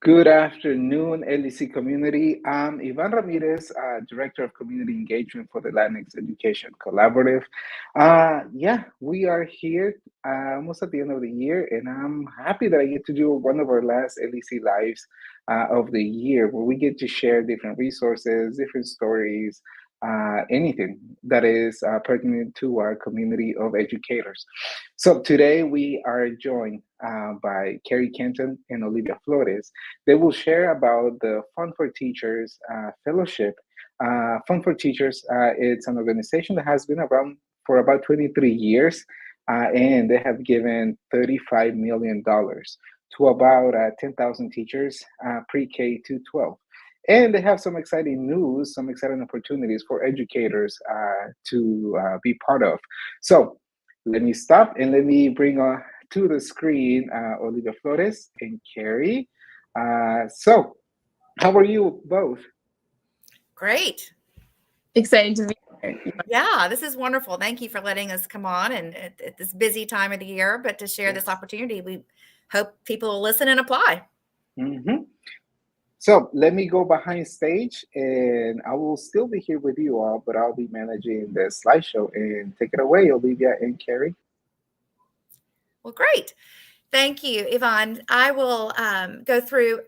Good afternoon, LEC community. I'm Ivan Ramirez, Director of Community Engagement for the Latinx Education Collaborative. We are here almost at the end of the year, and I'm happy that I get to do one of our last LEC Lives of the year, where we get to share different resources, different stories, anything that is pertinent to our community of educators. So today we are joined by Carrie Kenton and Olivia Flores. They will share about the Fund for Teachers Fellowship. Fund for Teachers, it's an organization that has been around for about 23 years, and they have given $35 million to about 10,000 teachers, pre-K to 12. And they have some exciting news, some exciting opportunities for educators to be part of. So let me stop and let me bring to the screen Olivia Flores and Carrie. So how are you both? Great. Excited to be here. Yeah, this is wonderful. Thank you for letting us come on and at this busy time of the year, but to share this opportunity. We hope people will listen and apply. Mm-hmm. So let me go behind stage, and I will still be here with you all, but I'll be managing the slideshow. And take it away, Olivia and Carrie. Well, great. Thank you, Yvonne. I will go through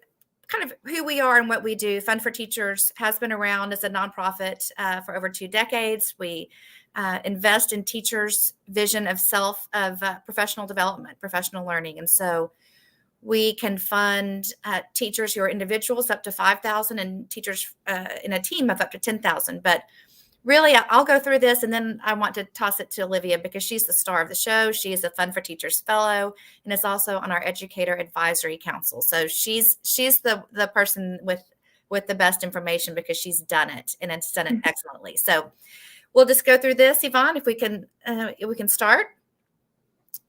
kind of who we are and what we do. Fund for Teachers has been around as a nonprofit for over 2 decades. We invest in teachers' vision of professional development, professional learning. And so we can fund teachers who are individuals up to 5,000 and teachers in a team of up to 10,000. But really, I'll go through this, and then I want to toss it to Olivia because she's the star of the show. She is a Fund for Teachers Fellow and is also on our Educator Advisory Council. So she's the person with the best information because she's done it and it's done it excellently. So we'll just go through this, Yvonne, if we can start.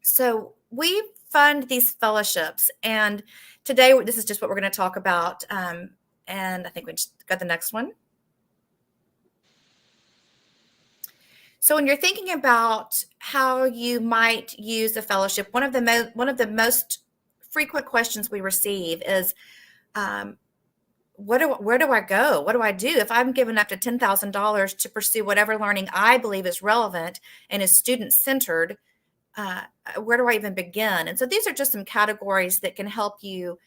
So we fund these fellowships, and today this is just what we're going to talk about. And I think we just got the next one. So when you're thinking about how you might use a fellowship, one of the most frequent questions we receive is, where do I go? What do I do if I'm given up to $10,000 to pursue whatever learning I believe is relevant and is student-centered? Where do I even begin? And so these are just some categories that can help you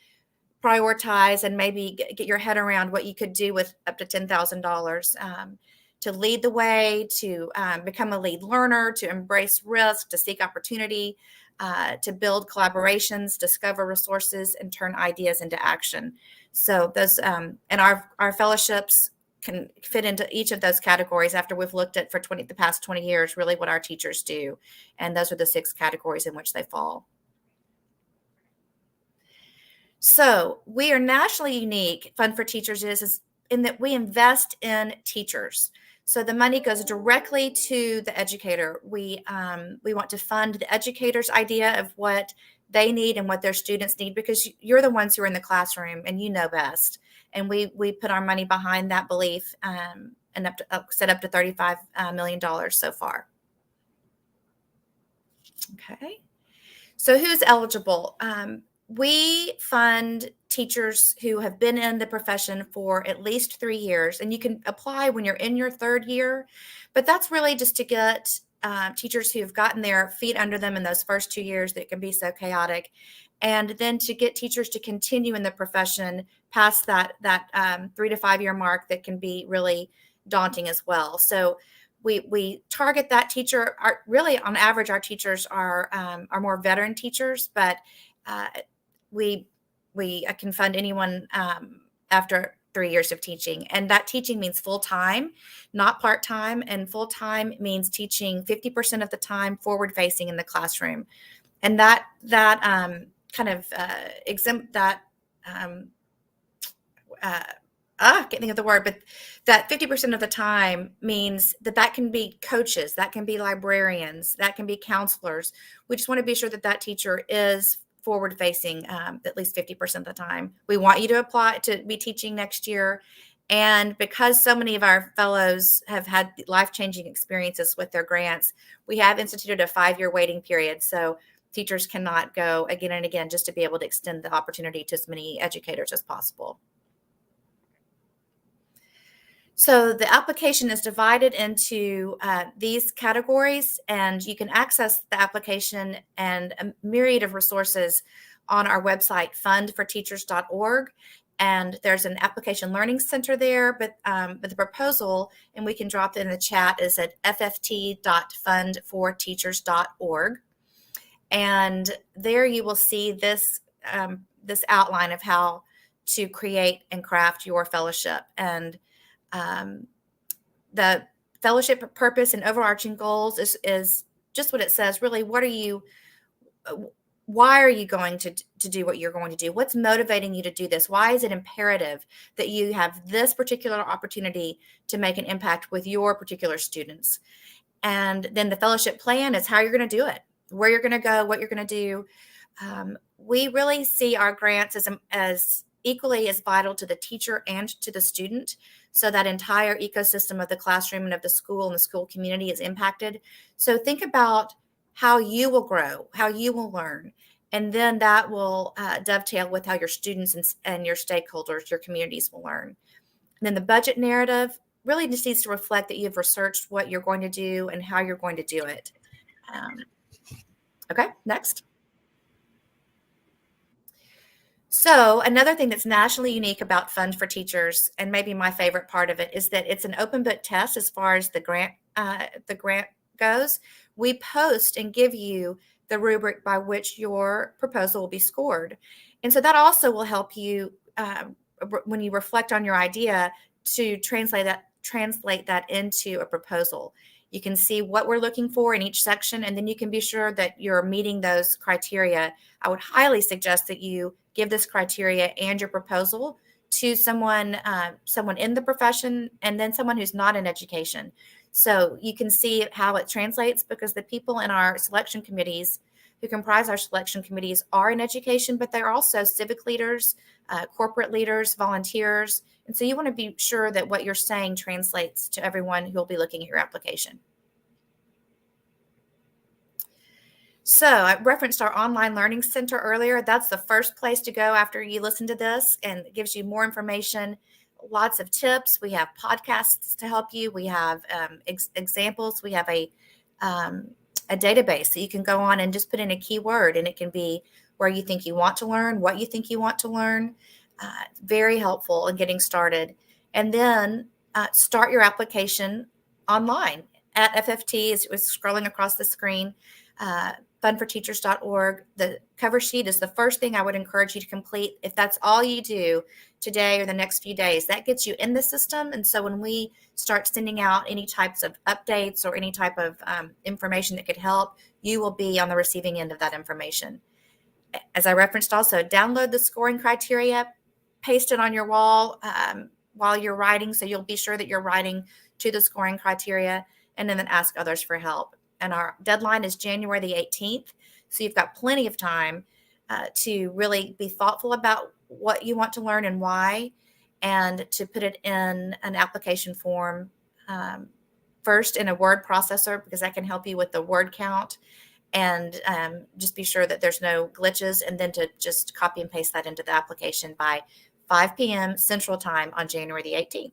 prioritize and maybe get your head around what you could do with up to $10,000 to lead the way, to become a lead learner, to embrace risk, to seek opportunity, to build collaborations, discover resources, and turn ideas into action. So those and our fellowships can fit into each of those categories after we've looked at for the past 20 years, really what our teachers do. And those are the 6 categories in which they fall. So we are nationally unique. Fund for Teachers is in that we invest in teachers. So the money goes directly to the educator. We want to fund the educator's idea of what they need and what their students need, because you're the ones who are in the classroom and you know best. And we put our money behind that belief and set up to $35 million so far. Okay. So who's eligible? We fund teachers who have been in the profession for at least 3 years, and you can apply when you're in your 3rd year, but that's really just to get teachers who have gotten their feet under them in those first 2 years that can be so chaotic, and then to get teachers to continue in the profession past that 3 to 5 year mark that can be really daunting as well. So we target that teacher. Really, on average, our teachers are more veteran teachers, but we can fund anyone after 3 years of teaching. And that teaching means full-time, not part-time. And full-time means teaching 50% of the time forward-facing in the classroom. And that can't think of the word, but that 50% of the time means that can be coaches, that can be librarians, that can be counselors. We just want to be sure that teacher is forward-facing at least 50% of the time. We want you to apply to be teaching next year. And because so many of our fellows have had life-changing experiences with their grants, we have instituted a 5-year waiting period. So teachers cannot go again and again just to be able to extend the opportunity to as many educators as possible. So the application is divided into these categories, and you can access the application and a myriad of resources on our website, fundforteachers.org. And there's an application learning center there, but the proposal, and we can drop it in the chat, is at fft.fundforteachers.org. And there you will see this, this outline of how to create and craft your fellowship. And the fellowship purpose and overarching goals is just what it says. Really, why are you going to do what you're going to do? What's motivating you to do this? Why is it imperative that you have this particular opportunity to make an impact with your particular students? And then the fellowship plan is how you're going to do it, where you're going to go, what you're going to do. We really see our grants as equally as vital to the teacher and to the student. So that entire ecosystem of the classroom and of the school and the school community is impacted. So think about how you will grow, how you will learn. And then that will dovetail with how your students and your stakeholders, your communities will learn. And then the budget narrative really just needs to reflect that you've researched what you're going to do and how you're going to do it. Okay, next. So another thing that's nationally unique about Fund for Teachers, and maybe my favorite part of it, is that it's an open book test as far as the grant goes. We post and give you the rubric by which your proposal will be scored. And so that also will help you when you reflect on your idea to translate that into a proposal. You can see what we're looking for in each section, and then you can be sure that you're meeting those criteria. I would highly suggest that you give this criteria and your proposal to someone in the profession, and then someone who's not in education. So you can see how it translates, because the people in our selection committees who comprise our selection committees are in education, but they're also civic leaders, corporate leaders, volunteers. And so you want to be sure that what you're saying translates to everyone who will be looking at your application. So I referenced our online learning center earlier. That's the first place to go after you listen to this, and it gives you more information, lots of tips. We have podcasts to help you. We have examples. We have a database that you can go on and just put in a keyword, and it can be where you think you want to learn, what you think you want to learn. Very helpful in getting started. And then start your application online at FFT. Is scrolling across the screen. Fundforteachers.org. The cover sheet is the first thing I would encourage you to complete. If that's all you do today or the next few days, that gets you in the system. And so when we start sending out any types of updates or any type of information that could help, you will be on the receiving end of that information. As I referenced also, download the scoring criteria, paste it on your wall while you're writing, so you'll be sure that you're writing to the scoring criteria, and then ask others for help. And our deadline is January the 18th. So you've got plenty of time to really be thoughtful about what you want to learn and why, and to put it in an application form, first in a word processor, because that can help you with the word count, and just be sure that there's no glitches, and then to just copy and paste that into the application by 5 p.m. Central Time on January the 18th.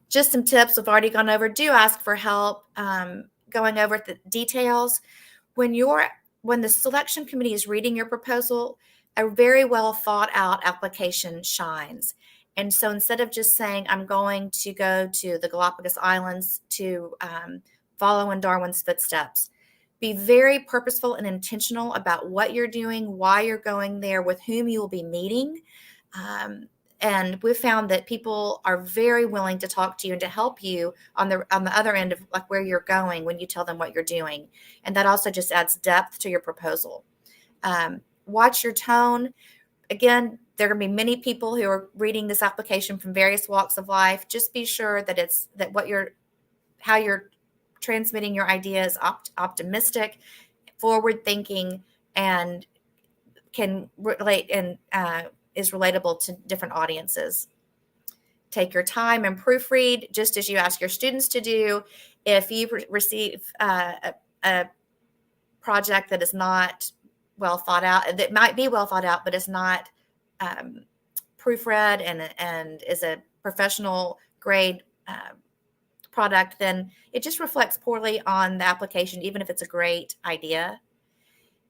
Just some tips we've already gone over. Do ask for help going over the details. When the selection committee is reading your proposal, a very well thought out application shines. And so instead of just saying, I'm going to go to the Galapagos Islands to follow in Darwin's footsteps, be very purposeful and intentional about what you're doing, why you're going there, with whom you will be meeting. And we've found that people are very willing to talk to you and to help you on the other end of like where you're going when you tell them what you're doing. And that also just adds depth to your proposal. Watch your tone. Again, there are going to be many people who are reading this application from various walks of life. Just be sure that how you're transmitting your idea is optimistic, forward thinking, and can relate and is relatable to different audiences. Take your time and proofread, just as you ask your students to do. If you receive a a project that is not well thought out, that might be well thought out, but is not proofread and is a professional grade product, then it just reflects poorly on the application, even if it's a great idea.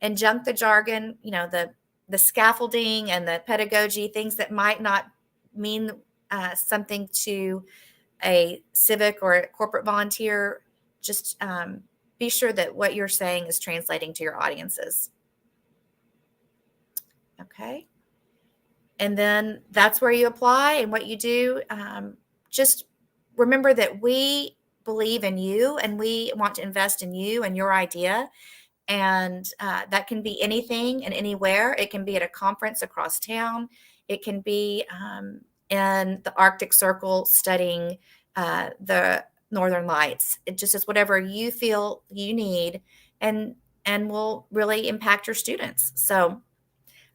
And junk the jargon, the scaffolding and the pedagogy, things that might not mean something to a civic or a corporate volunteer. Just be sure that what you're saying is translating to your audiences. Okay. And then that's where you apply and what you do. Just remember that we believe in you and we want to invest in you and your idea. And that can be anything and anywhere. It can be at a conference across town. It can be in the Arctic Circle studying the Northern Lights. It just is whatever you feel you need and will really impact your students. So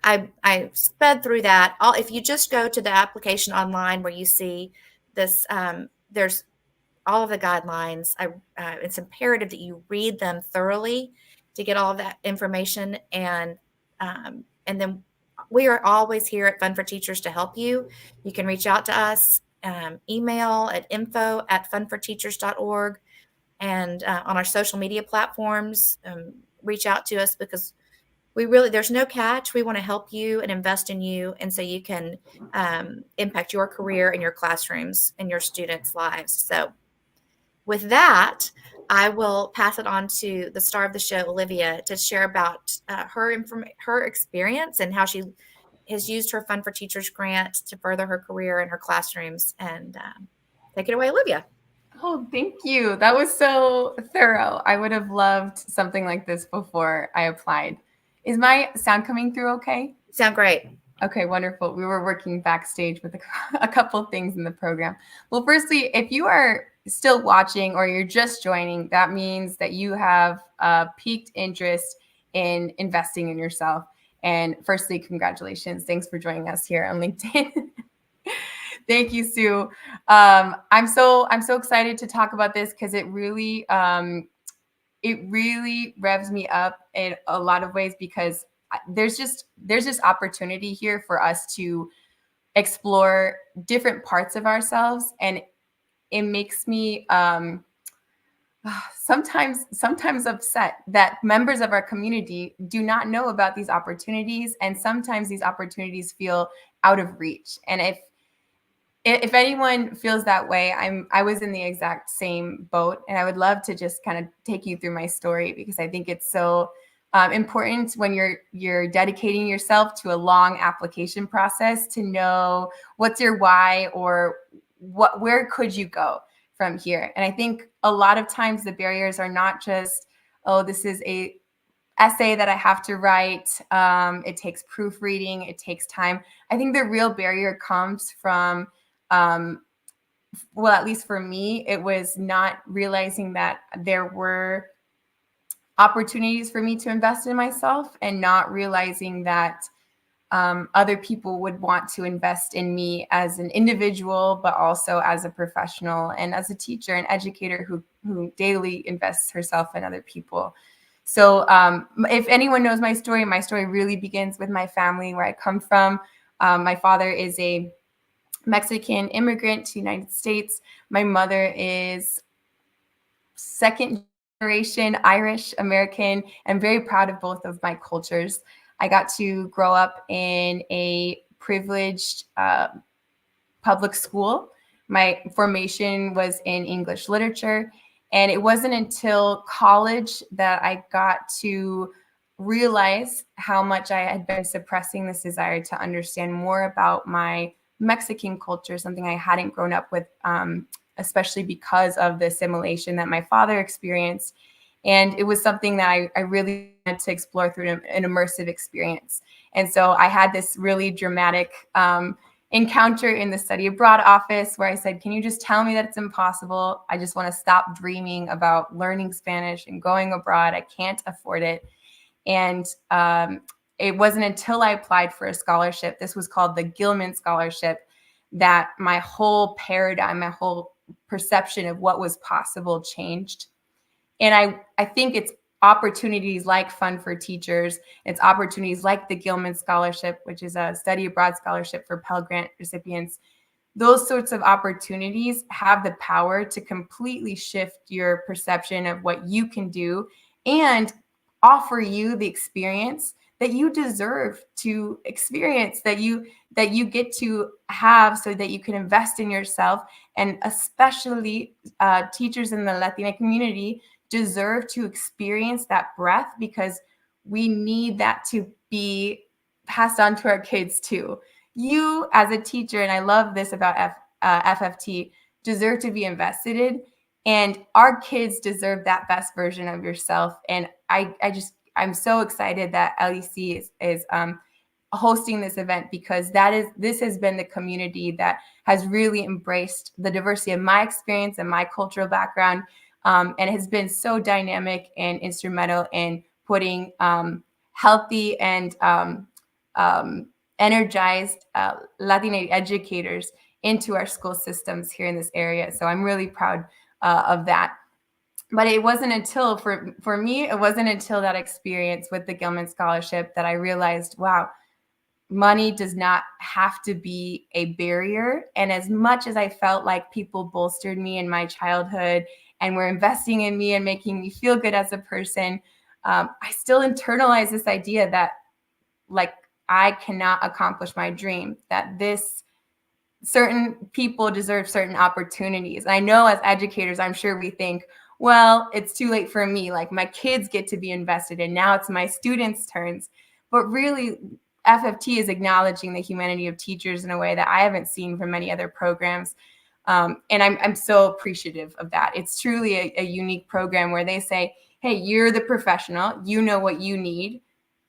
I sped through that. If you just go to the application online where you see this, there's all of the guidelines. It's imperative that you read them thoroughly to get all of that information. And then we are always here at Fun for Teachers to help you. You can reach out to us, email at info@funforteachers.org, and on our social media platforms, reach out to us, because there's no catch. We want to help you and invest in you. And so you can impact your career and your classrooms and your students' lives. So with that, I will pass it on to the star of the show, Olivia, to share about her experience and how she has used her Fun for Teachers grant to further her career in her classrooms. And take it away, Olivia. Oh, thank you. That was so thorough. I would have loved something like this before I applied. Is my sound coming through okay? Sound great. Okay, wonderful. We were working backstage with a couple of things in the program. Well, firstly, if you are still watching or you're just joining, that means that you have a piqued interest in investing in yourself. And firstly, congratulations. Thanks for joining us here on LinkedIn. Thank you, Sue. I'm so excited to talk about this because it really revs me up in a lot of ways, because there's just opportunity here for us to explore different parts of ourselves, and it makes me sometimes upset that members of our community do not know about these opportunities, and sometimes these opportunities feel out of reach. And if anyone feels that way, I was in the exact same boat, and I would love to just kind of take you through my story, because I think it's so important when you're dedicating yourself to a long application process to know what's your why, or where could you go from here. And I think a lot of times the barriers are not just, oh, this is a essay that I have to write. It takes proofreading. It takes time. I think the real barrier comes from well, at least for me, it was not realizing that there were opportunities for me to invest in myself, and not realizing that other people would want to invest in me as an individual, but also as a professional and as a teacher and educator who daily invests herself in other people. So if anyone knows my story really begins with my family, where I come from. My father is a Mexican immigrant to the United States. My mother is second generation Irish American. I'm very proud of both of my cultures. I got to grow up in a privileged public school. My formation was in English literature. And it wasn't until college that I got to realize how much I had been suppressing this desire to understand more about my Mexican culture, something I hadn't grown up with, especially because of the assimilation that my father experienced. And it was something that I really wanted to explore through an immersive experience. And so I had this really dramatic encounter in the study abroad office where I said, can you just tell me that it's impossible? I just want to stop dreaming about learning Spanish and going abroad. I can't afford it. And it wasn't until I applied for a scholarship, this was called the Gilman Scholarship, that my whole paradigm, my whole perception of what was possible changed. And I think it's opportunities like Fund for Teachers. It's opportunities like the Gilman Scholarship, which is a study abroad scholarship for Pell Grant recipients. Those sorts of opportunities have the power to completely shift your perception of what you can do and offer you the experience that you deserve to experience, that you get to have, so that you can invest in yourself. And especially teachers in the Latina community deserve to experience that breadth, because we need that to be passed on to our kids too. You as a teacher, and I love this about FFT, deserve to be invested in, and our kids deserve that best version of yourself. And I'm so excited that LEC is hosting this event, because this has been the community that has really embraced the diversity of my experience and my cultural background, and has been so dynamic and instrumental in putting healthy and energized Latina educators into our school systems here in this area. So I'm really proud of that. But it wasn't until, for me, it wasn't until that experience with the Gilman Scholarship that I realized, wow, money does not have to be a barrier. And as much as I felt like people bolstered me in my childhood and were investing in me and making me feel good as a person, I still internalized this idea that, like, I cannot accomplish my dream, that certain people deserve certain opportunities. And I know as educators, I'm sure we think, well, it's too late for me. Like, my kids get to be invested in. Now it's my students' turns. But really, FFT is acknowledging the humanity of teachers in a way that I haven't seen from many other programs. And I'm so appreciative of that. It's truly a unique program where they say, hey, you're the professional. You know what you need.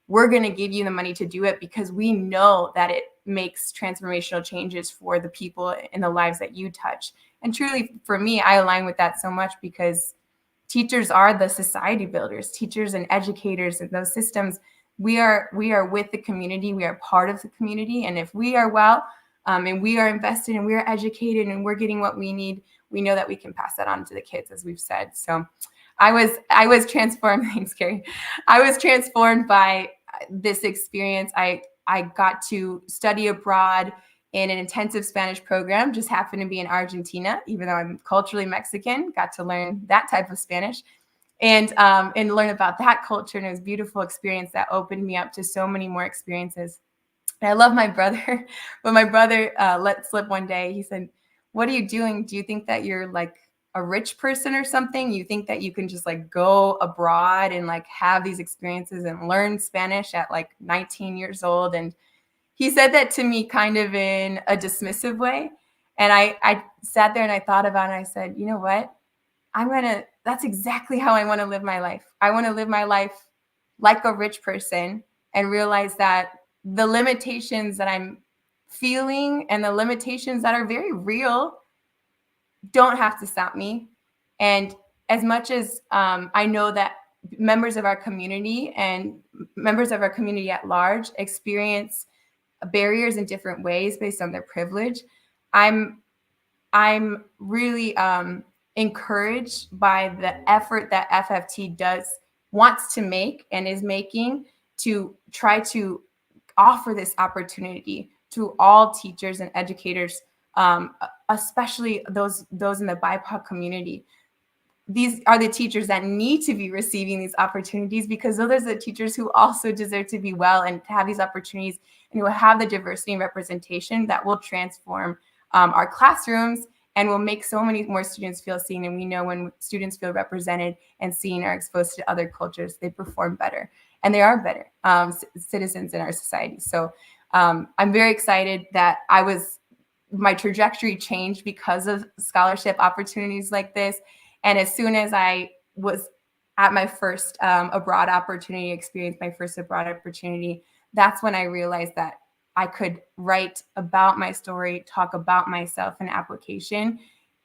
We're going to give you the money to do it, because we know that it makes transformational changes for the people in the lives that you touch. And truly, for me, I align with that so much, because teachers are the society builders. Teachers and educators in those systems, we are with the community. We are part of the community. And if we are well, and we are invested and we are educated and we're getting what we need, we know that we can pass that on to the kids, as we've said. So I was transformed. Thanks, Carrie. I was transformed by this experience. I got to study abroad in an intensive Spanish program, just happened to be in Argentina, even though I'm culturally Mexican, got to learn that type of Spanish and learn about that culture. And it was a beautiful experience that opened me up to so many more experiences. And I love my brother, but my brother let slip one day. He said, "What are you doing? Do you think that you're like a rich person or something? You think that you can just like go abroad and like have these experiences and learn Spanish at like 19 years old?" And he said that to me kind of in a dismissive way. And I sat there and I thought about it. And I said, you know what? That's exactly how I want to live my life. I want to live my life like a rich person and realize that the limitations that I'm feeling and the limitations that are very real don't have to stop me. And as much as I know that members of our community and members of our community at large experience barriers in different ways based on their privilege, I'm really encouraged by the effort that FFT wants to make and is making to try to offer this opportunity to all teachers and educators, especially those in the BIPOC community. These are the teachers that need to be receiving these opportunities, because those are the teachers who also deserve to be well and to have these opportunities, and who have the diversity and representation that will transform our classrooms and will make so many more students feel seen. And we know when students feel represented and seen, are exposed to other cultures, they perform better, and they are better citizens in our society. So I'm very excited that my trajectory changed because of scholarship opportunities like this. And as soon as I was at my first abroad opportunity, experienced my first abroad opportunity, that's when I realized that I could write about my story, talk about myself in application,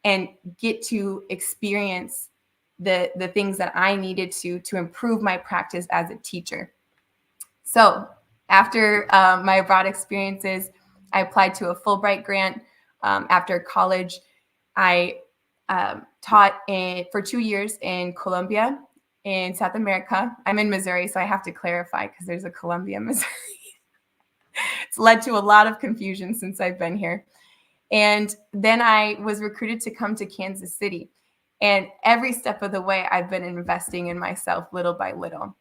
and get to experience the things that I needed to improve my practice as a teacher. So after my abroad experiences, I applied to a Fulbright grant. After college, I taught for 2 years in Colombia, in South America. I'm in Missouri, so I have to clarify because there's a Columbia, Missouri. It's led to a lot of confusion since I've been here. And then I was recruited to come to Kansas City. And every step of the way, I've been investing in myself little by little.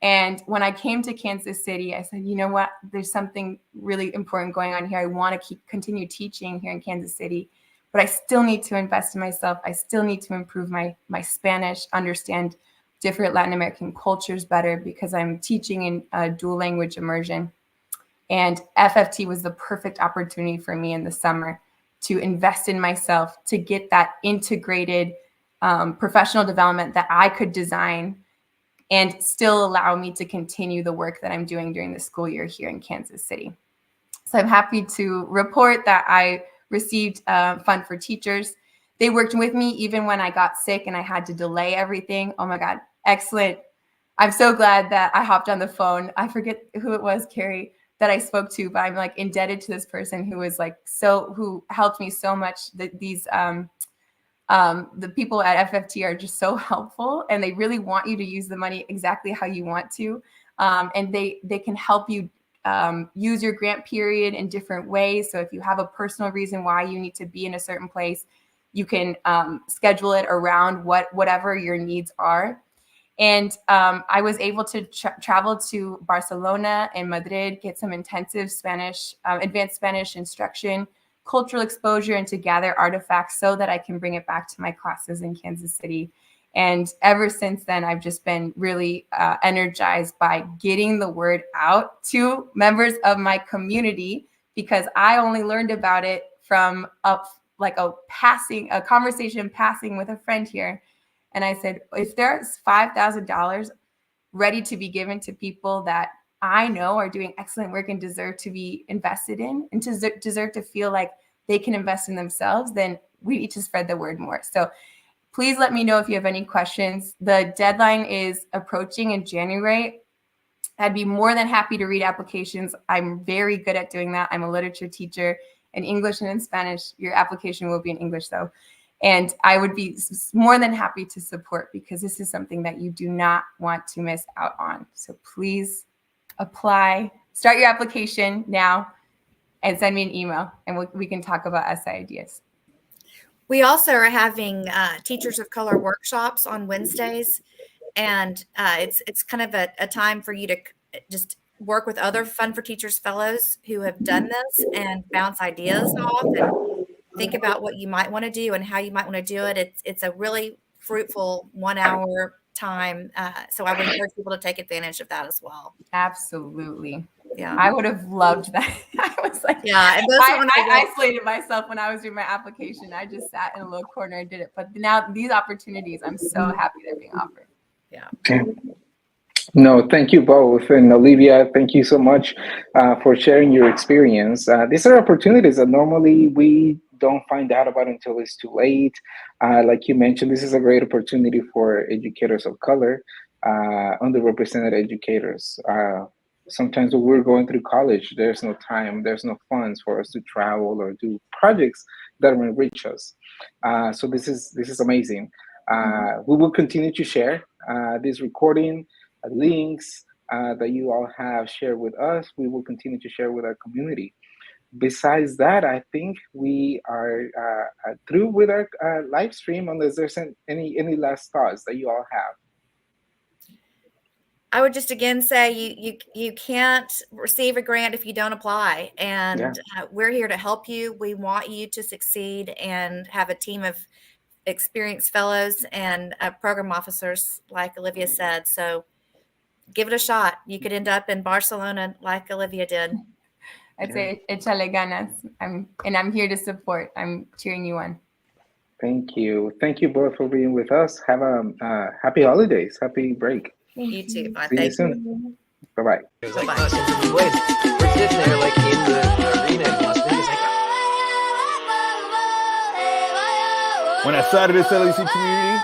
And when I came to Kansas City, I said, you know what? There's something really important going on here. I want to continue teaching here in Kansas City, but I still need to invest in myself. I still need to improve my Spanish, understand different Latin American cultures better because I'm teaching in a dual language immersion. And FFT was the perfect opportunity for me in the summer to invest in myself, to get that integrated professional development that I could design and still allow me to continue the work that I'm doing during the school year here in Kansas City. So I'm happy to report that I received Fund for Teachers. They worked with me even when I got sick and I had to delay everything. Oh my God, excellent. I'm so glad that I hopped on the phone. I forget who it was, Carrie, that I spoke to, but I'm like indebted to this person who was like, who helped me so much. The people at FFT are just so helpful and they really want you to use the money exactly how you want to. And they can help you use your grant period in different ways. So if you have a personal reason why you need to be in a certain place, you can schedule it around whatever your needs are. And I was able to travel to Barcelona and Madrid, get some intensive Spanish, advanced Spanish instruction, cultural exposure, and to gather artifacts so that I can bring it back to my classes in Kansas City. And ever since then, I've just been really energized by getting the word out to members of my community, because I only learned about it from a conversation passing with a friend here. And I said, if there's $5,000 ready to be given to people that I know are doing excellent work and deserve to be invested in and deserve to feel like they can invest in themselves, then we need to spread the word more. So please let me know if you have any questions. The deadline is approaching in January. I'd be more than happy to read applications. I'm very good at doing that. I'm a literature teacher in English and in Spanish. Your application will be in English though. And I would be more than happy to support, because this is something that you do not want to miss out on. So please apply, start your application now, and send me an email, and we can talk about essay ideas. We also are having Teachers of Color workshops on Wednesdays, and it's kind of a time for you to just work with other Fund for Teachers fellows who have done this and bounce ideas off and think about what you might want to do and how you might want to do it. It's a really fruitful 1 hour time. So I would encourage people to take advantage of that as well. Absolutely. Yeah. I would have loved that. I was like, yeah. And I isolated myself when I was doing my application. I just sat in a little corner and did it. But now these opportunities, I'm so happy they're being offered. Yeah. Okay. No, thank you both. And Olivia, thank you so much for sharing your experience. These are opportunities that normally we don't find out about until it's too late. Like you mentioned, this is a great opportunity for educators of color, underrepresented educators. Sometimes when we're going through college, there's no time, there's no funds for us to travel or do projects that will enrich us. So this is amazing. We will continue to share this recording, links that you all have shared with us. We will continue to share with our community. Besides that, I think we are through with our live stream, unless there's any last thoughts that you all have. I would just again say you can't receive a grant if you don't apply, and we're here to help you. We want you to succeed and have a team of experienced fellows and program officers, like Olivia said. So give it a shot. You could end up in Barcelona like Olivia did. I'd say échale ganas. I'm here to support. I'm cheering you on. Thank you. Thank you both for being with us. Have a happy holidays. Happy break. You too. Bye. See you soon. Bye-bye. It was like, we're sitting there like in the arena in Las Vegas. When I started this LEC community,